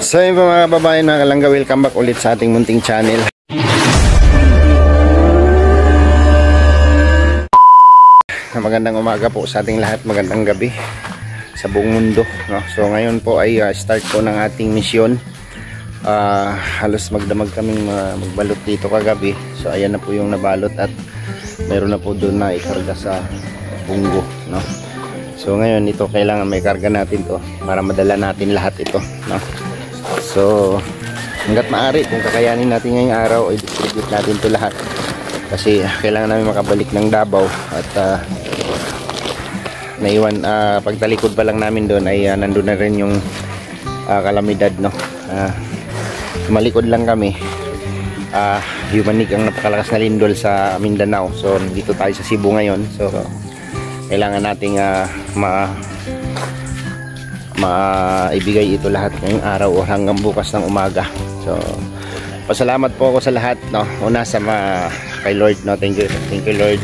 So yun po mga kababayan, mga kalangga, welcome back ulit sa ating munting channel. Magandang umaga po sa ating lahat, magandang gabi sa buong mundo, no? So ngayon po ay start po ng ating misyon. Halos magdamag kaming magbalot dito kagabi. So ayan na po yung nabalot at meron na po doon na ikarga sa bunggo, no? So ngayon ito kailangan may karga natin to para madala natin lahat ito, no? So hanggat maaari kung kakayanin natin ngayong araw ay distribute natin to lahat kasi kailangan namin makabalik ng Davao at naiwan pagtalikod pa lang namin doon ay nandun na rin yung kalamidad, no? Malikod lang kami, Yumanig ang napakalakas na lindol sa Mindanao. So dito tayo sa Cebu ngayon, so kailangan nating maibigay ito lahat ngayong araw o hanggang bukas ng umaga. So pasalamat po ako sa lahat, no? Una sa kay Lord, no? Thank you Lord.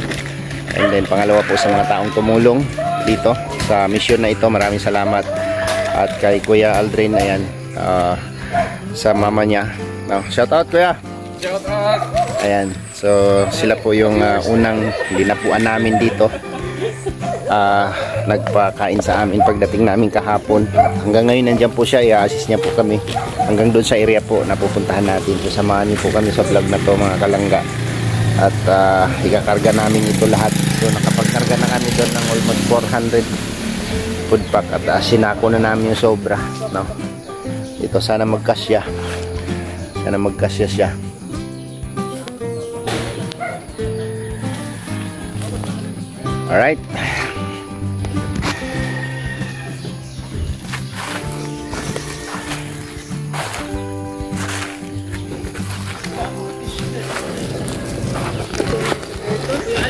And then pangalawa po sa mga taong tumulong dito sa mission na ito, maraming salamat. At kay Kuya Aldrin, ayan, sa mama niya, no? Shout out Kuya. Shout out. Ayan, so sila po yung unang dinapuan namin dito. Nagpakain sa amin pagdating namin kahapon. Hanggang ngayon nandiyan po siya, i-assist niya po kami hanggang doon sa area po na pupuntahan natin. So samahan niyo po kami sa vlog na to mga kalangga. At ikakarga namin ito lahat. So nakapagkarga na kami doon ng almost 400 food pack at sinako na namin yung sobra, no? Ito sana magkasya. Sana magkasya siya. Alright.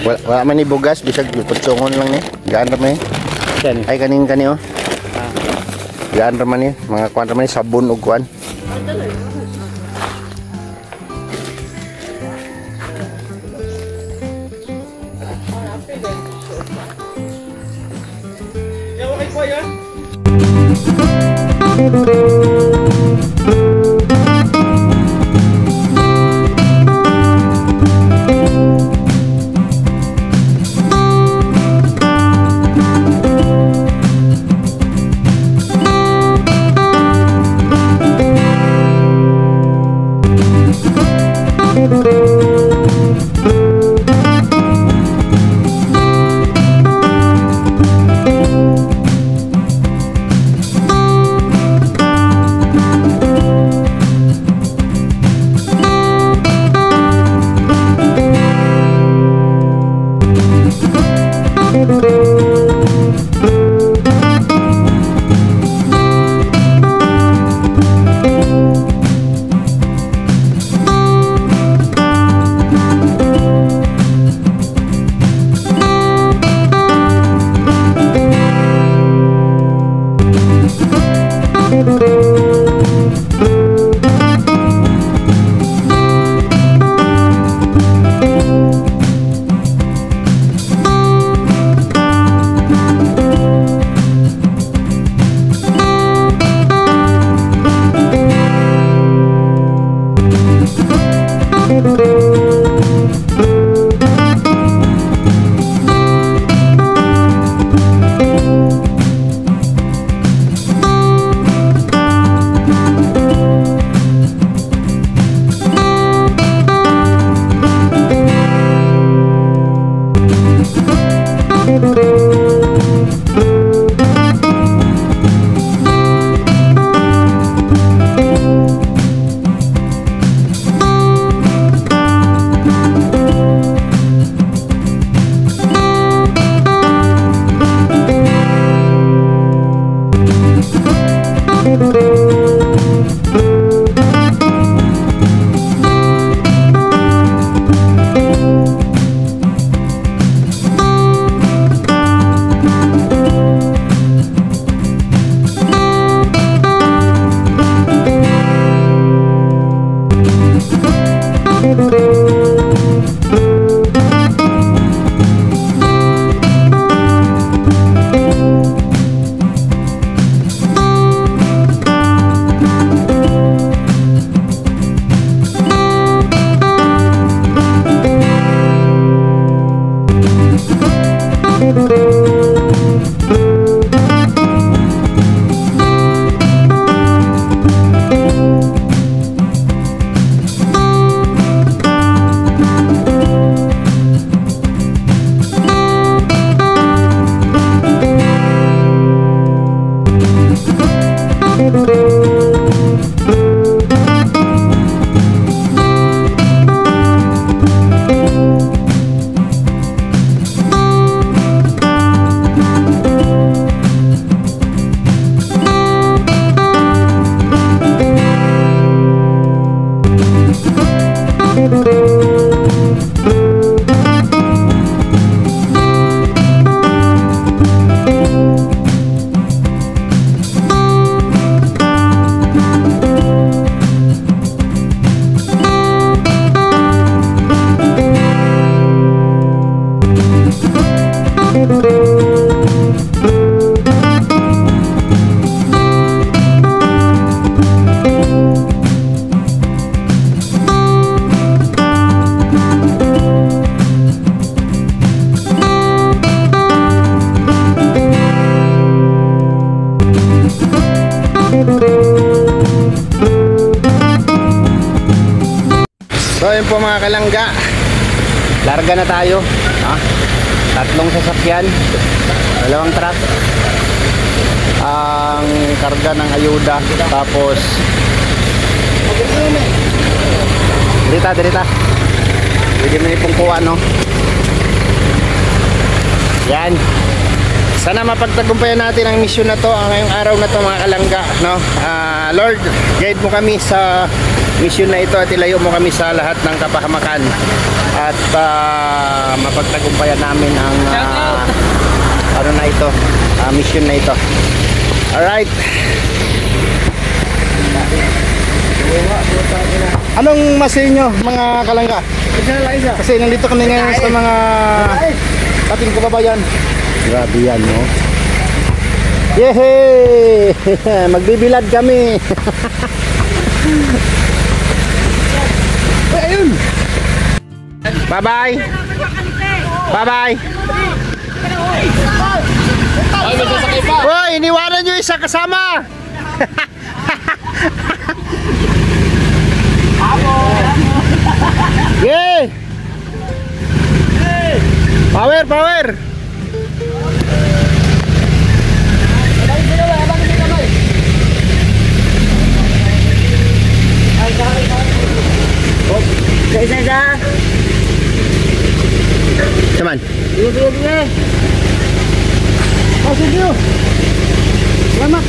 Wala man ni bugas, bisag putsungon lang ni. Gaan ra man. Ay kanin oh. Gaan ra man ni, mga kwan ra man sabon ug kwan. ngayon po mga kalangga, larga na tayo. Tatlong sasakyan, 2 truck ang karga ng ayuda. Tapos dirita pwede mo pong kuha, no? Yan, sana mapagtagumpayan natin ang misyon na to ngayong araw na to mga kalangga, no? Lord, guide mo kami sa misyon na ito at ilayo mo kami sa lahat ng kapahamakan at mapagtagumpayan namin ang ano na ito, misyon na ito. Alright, anong masin nyo mga kalangga? Kasi nandito kami ngayon sa mga ating kababayan. Grabe yan, no? Yehey! Magbibilad kami. Ayun! Bye-bye! Bye-bye! Hoy, iniwanan nyo isa kasama! Yeah! Power, power! Isa-isa. Cuman. Sige. Oh, sige. Selamat.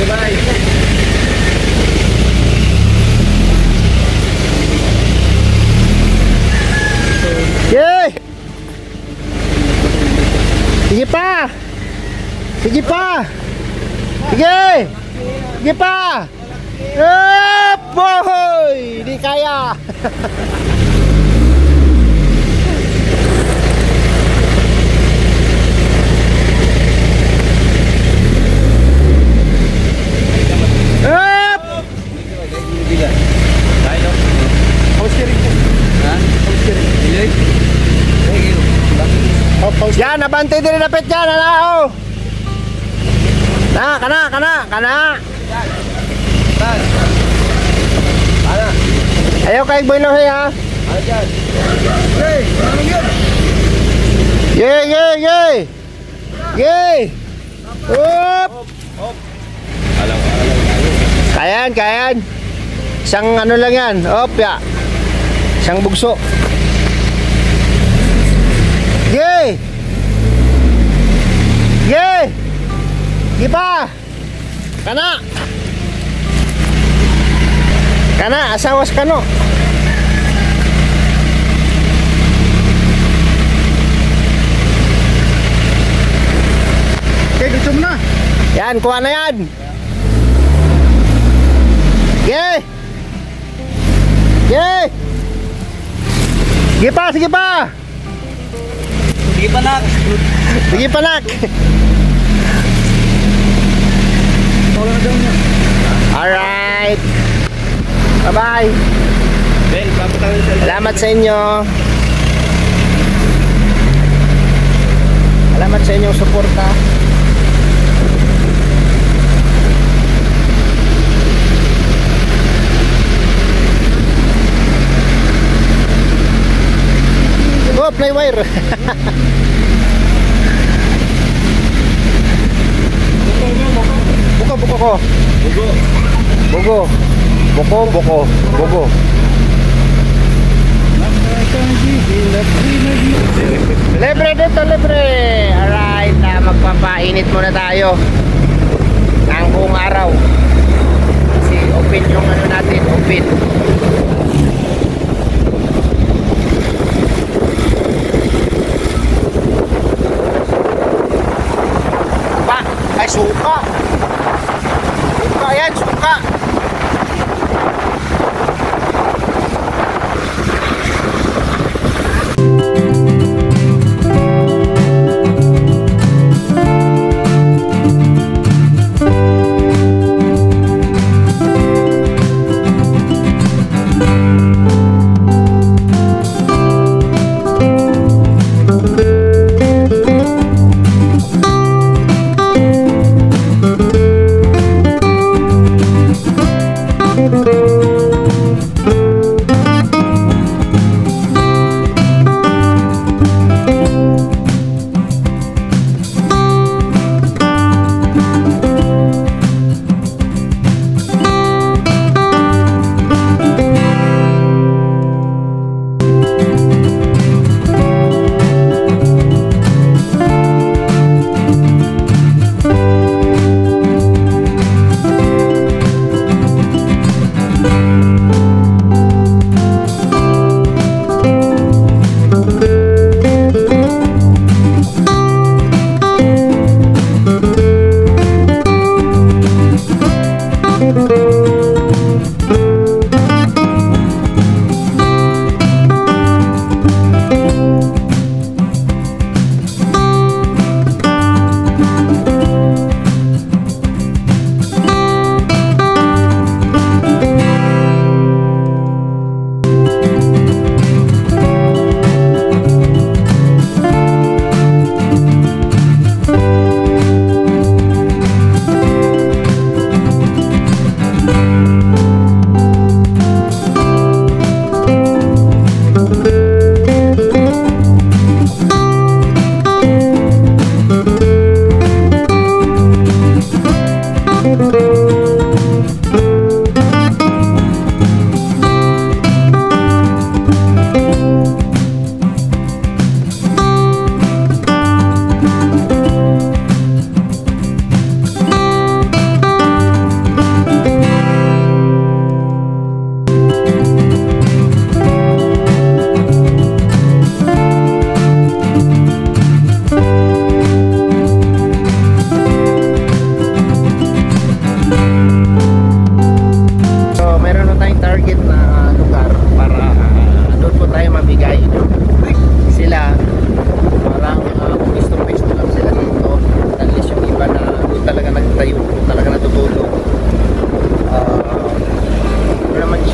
Bye. Yay! Sige pa! Sige pa! Sige! Sige pa! Boy! Di kaya! Yan, nabante din napit yan, ano? Kana. Ayaw kay Boylohe, ha? Yay! Up! Kayan. Isang ano lang yan. Op, ya. Isang bugso. Yay! Gipa! Kana, asawas kano. Okay, gutom na. Yan, kuha na yan. Yay! Sige pa. Sige pa, nak. Alright. Bye-bye. Salamat sa inyo. Salamat sa inyong suporta. Oh, play wire. Bugo. Libre dito, libre. Alright, magpapainit muna tayo ng buong araw. Kasi open yung ano natin, open. Suka.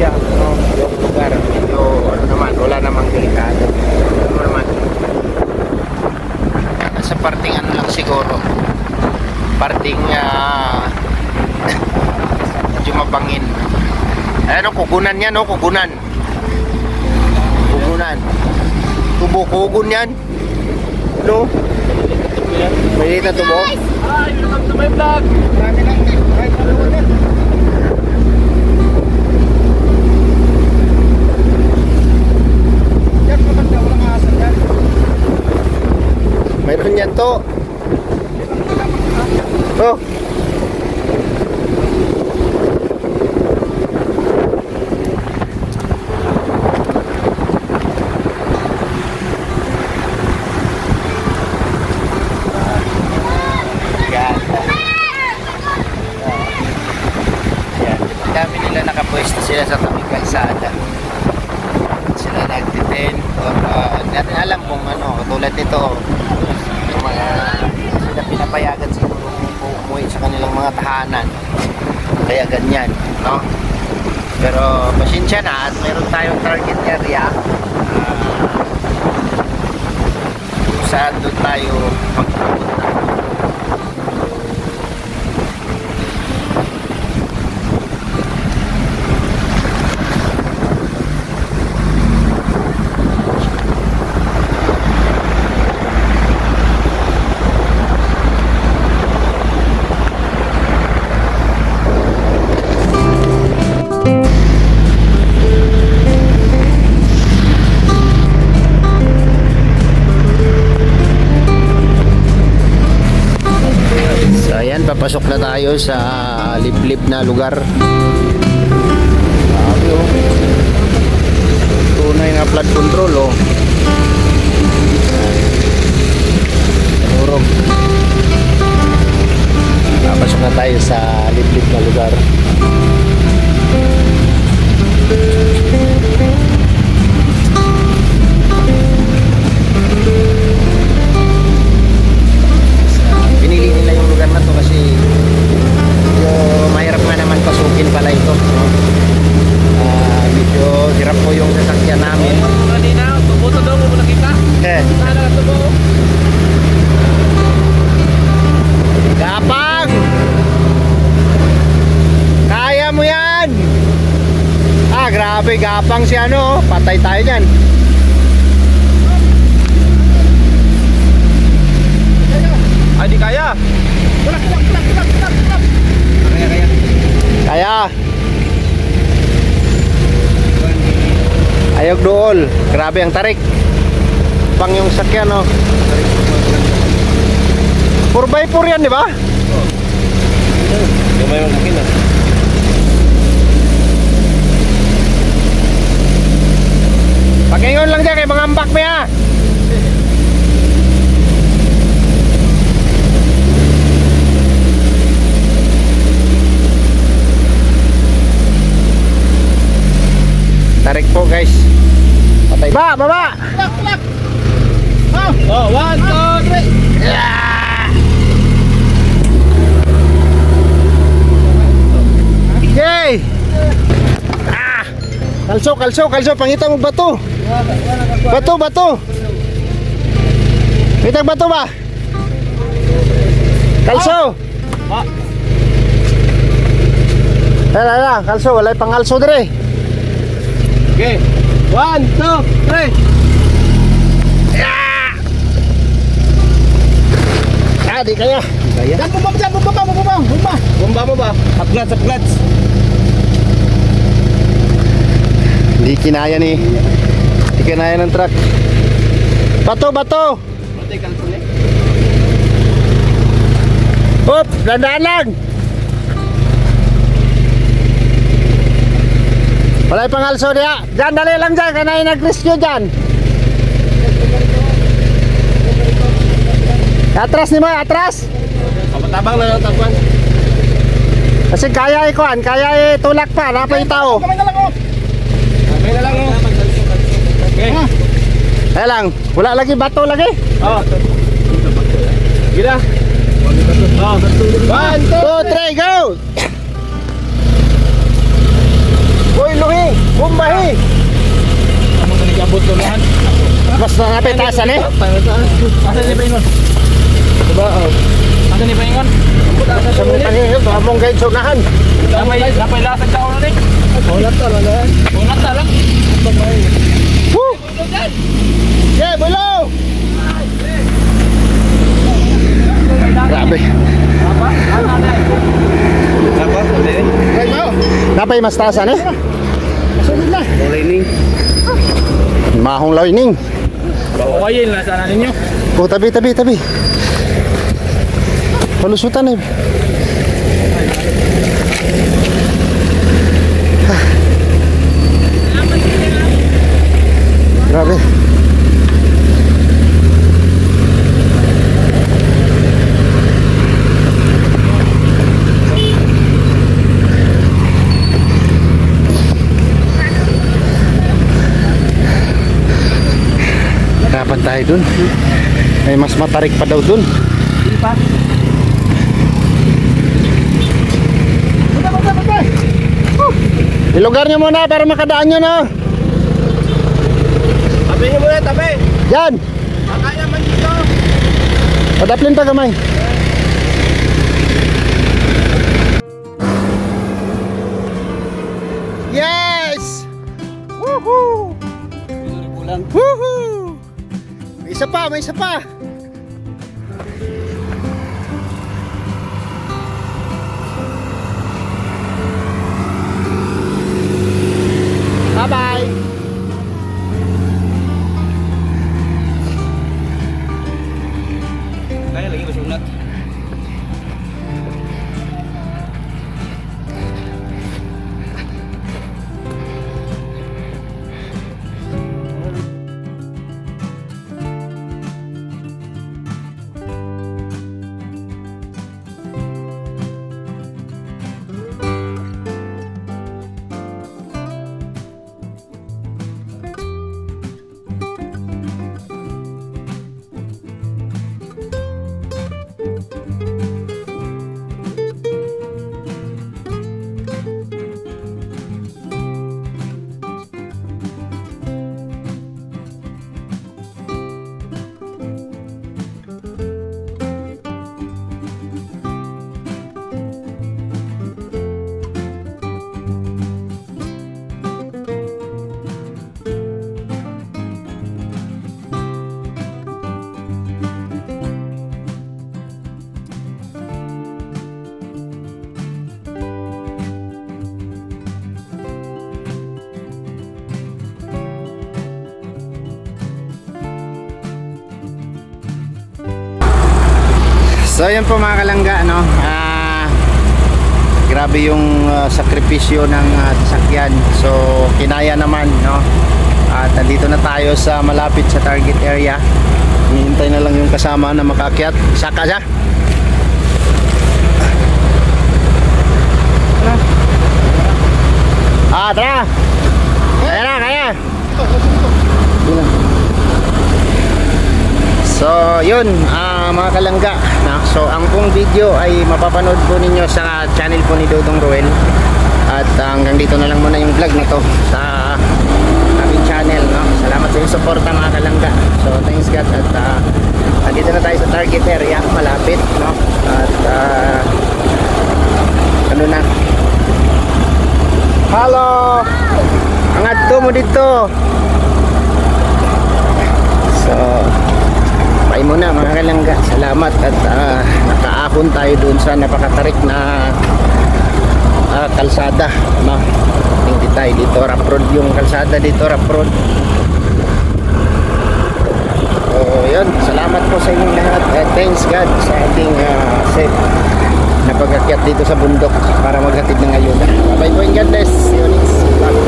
siya, no? Yung lugar medyo ano naman, wala namang delikado. Ano naman, sa parting ano lang siguro, parting medyo mabangin. Ano, kugunan yan, no? Kugunan tubo-kugun yan, no? May na tubo. Hi, welcome to my vlog. Dami lang eh. Kahit ano na. Yan maganda, walang asan yan. Mayroon yan to. Oh. Dami nila nakapwesto sila sa tabing kalsada. Sila nagtitin or hindi natin alam kung ano, katulad nito yung mga sila pinapayagan siguro umuwi sa kanilang mga tahanan, kaya ganyan, no? Pero pasensya na at mayroon tayong target area kung saan doon tayo magpupunta. Papasok na tayo sa liblib na lugar. Sabi, oh. Tunay na flood control, oh. Turog. Papasok na tayo sa liblib na lugar. Pinili nila yung lugar na to kasi medyo mahirap nga naman pasukin pala ito, no? Medyo hirap po yung sasakyan namin. Kanina, tubo-tubo daw mo nakita. Sana tubo. Gapang! Kaya mo yan! Grabe, gapang si ano. Patay tayo dyan. Ay, di kaya. Kaya. Ayog dool. Grabe ang tarik. Pang yung sakyan, no? 4x4 yan, di ba? Gamay mo sakin na. Pakingon lang dyan kay mga ambak mo, ha? Tarik po, guys. Patay. Baba! Plak! Oh, 1, 2, 3. Yeah! Yay! Kalso, pangita mo bato. Bato. Pitag bato ba? Kalso. Kalso, walay pangalso dire. Okay. 1, 2, 3. Di kaya. Yan, bumba. Bomba mo ba? Upglats. Hindi kinaya ni. Hindi kinaya ng truck. Bato. Matay kalso ni. Hop, dandaan lang. Walay pangalso dia. Diyan, dali lang dyan. Kanay nag-rescue dyan. Atras ni mo, atras. Papatabang na lang tapuan. Kasi kaya ikuan, kaya tulak pa, napay tao. Kamay na lang, oh. Kamay na lang, oh. Okay. Kaya lang, wala lagi bato lagi. Oh. Gila. 1, 2, 2, 3, go! Uy, luhi! na napitasan eh. Asan ni Paingon? Diba? Asan ni Paingon? Sa mong paningin, mong guide sa unahan. Napay lasag sa ulo ni. Ulat ta lang. Ulat na lang. Woo! Yeah, below! Grabe. Right now. Napay mas taasan eh. Masunod na. Mahong lining. Bawayin na sana ninyo. Oh, tabi. Palusutan eh. Grabe. Dapat tayo dun. May mas matarik pa daw dun. Ilugar nyo muna para makadaan nyo na. Tabi niyo muna, tabi. Yan. Kaya man dito. Padaplin pa kamay. Yes! Woohoo! Woohoo! May isa pa, may isa pa. Bye-bye. Kaya lagi masunat. So yun po mga kalangga, no? Grabe yung sakripisyo ng sasakyan. So kinaya naman, no? At nandito na tayo sa malapit sa target area. Hinihintay na lang yung kasama na makakyat. Saka siya. Tara! Kaya! So yun, mga kalangga, so ang pong video ay mapapanood po ninyo sa channel po ni Dodong Roel. At hanggang dito na lang muna yung vlog na to sa aming channel, no? Salamat sa inyong suporta mga kalangga. So thanks God. At nandito na tayo sa target area, malapit, no? At ano na, hello, angat to mo dito. So bye muna mga kalangga, salamat. At nakaahon tayo dun sa napakatarik na kalsada, no? Hindi tayo dito rough road, yung kalsada dito rough road. So yun, salamat po sa inyong lahat. Thanks God sa ating safe na pag-akyat dito sa bundok para maghatid ng ayuda. Bye bye po and God bless. See you next vlog.